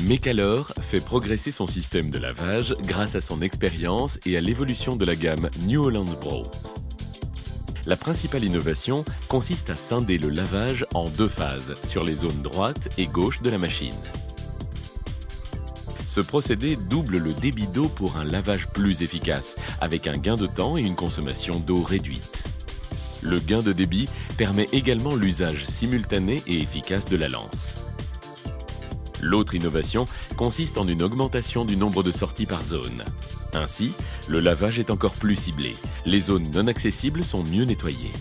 Mecalor fait progresser son système de lavage grâce à son expérience et à l'évolution de la gamme New Holland Pro. La principale innovation consiste à scinder le lavage en deux phases sur les zones droite et gauche de la machine. Ce procédé double le débit d'eau pour un lavage plus efficace, avec un gain de temps et une consommation d'eau réduite. Le gain de débit permet également l'usage simultané et efficace de la lance. L'autre innovation consiste en une augmentation du nombre de sorties par zone. Ainsi, le lavage est encore plus ciblé. Les zones non accessibles sont mieux nettoyées.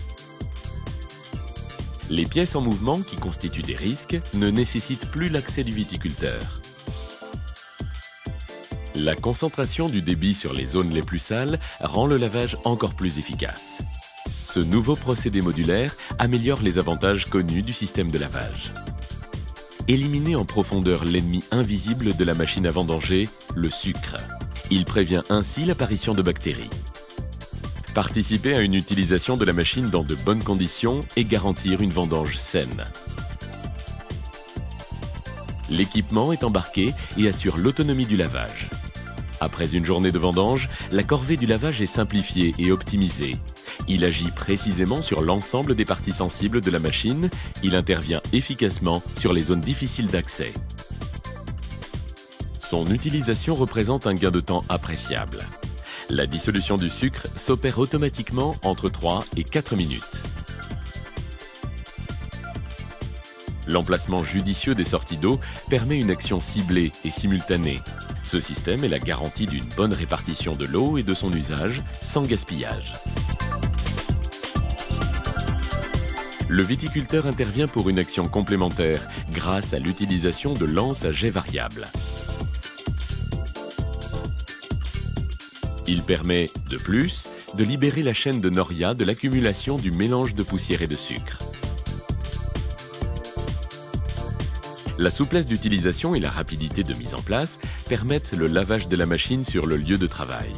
Les pièces en mouvement qui constituent des risques ne nécessitent plus l'accès du viticulteur. La concentration du débit sur les zones les plus sales rend le lavage encore plus efficace. Ce nouveau procédé modulaire améliore les avantages connus du système de lavage. Éliminer en profondeur l'ennemi invisible de la machine à vendanger, le sucre. Il prévient ainsi l'apparition de bactéries. Participer à une utilisation de la machine dans de bonnes conditions et garantir une vendange saine. L'équipement est embarqué et assure l'autonomie du lavage. Après une journée de vendange, la corvée du lavage est simplifiée et optimisée. Il agit précisément sur l'ensemble des parties sensibles de la machine. Il intervient efficacement sur les zones difficiles d'accès. Son utilisation représente un gain de temps appréciable. La dissolution du sucre s'opère automatiquement entre 3 et 4 minutes. L'emplacement judicieux des sorties d'eau permet une action ciblée et simultanée. Ce système est la garantie d'une bonne répartition de l'eau et de son usage sans gaspillage. Le viticulteur intervient pour une action complémentaire grâce à l'utilisation de lances à jet variable. Il permet, de plus, de libérer la chaîne de noria de l'accumulation du mélange de poussière et de sucre. La souplesse d'utilisation et la rapidité de mise en place permettent le lavage de la machine sur le lieu de travail.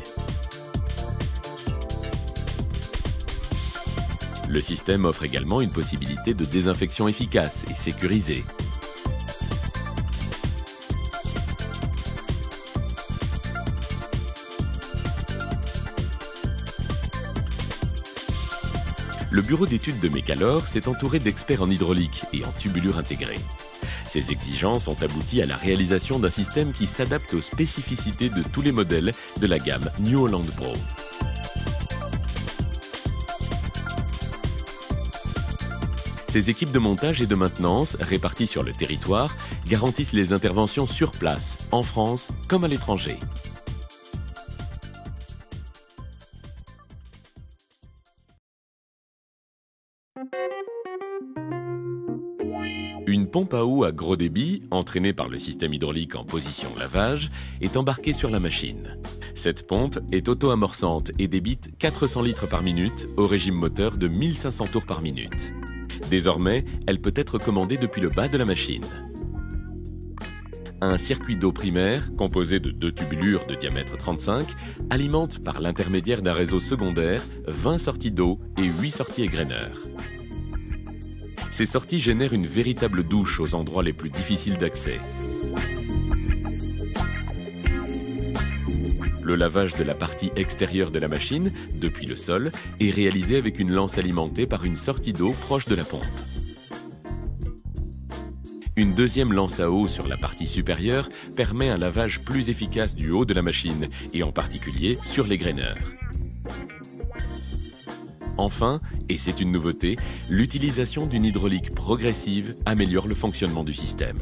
Le système offre également une possibilité de désinfection efficace et sécurisée. Le bureau d'études de Mecalor s'est entouré d'experts en hydraulique et en tubulure intégrée. Ces exigences ont abouti à la réalisation d'un système qui s'adapte aux spécificités de tous les modèles de la gamme New Holland Pro. Ces équipes de montage et de maintenance, réparties sur le territoire, garantissent les interventions sur place, en France comme à l'étranger. Une pompe à eau à gros débit, entraînée par le système hydraulique en position lavage, est embarquée sur la machine. Cette pompe est auto-amorçante et débite 400 litres par minute au régime moteur de 1500 tours par minute. Désormais, elle peut être commandée depuis le bas de la machine. Un circuit d'eau primaire, composé de 2 tubulures de diamètre 35, alimente par l'intermédiaire d'un réseau secondaire 20 sorties d'eau et 8 sorties égreineurs. Ces sorties génèrent une véritable douche aux endroits les plus difficiles d'accès. Le lavage de la partie extérieure de la machine, depuis le sol, est réalisé avec une lance alimentée par une sortie d'eau proche de la pompe. Une deuxième lance à eau sur la partie supérieure permet un lavage plus efficace du haut de la machine, et en particulier sur les graineurs. Enfin, et c'est une nouveauté, l'utilisation d'une hydraulique progressive améliore le fonctionnement du système.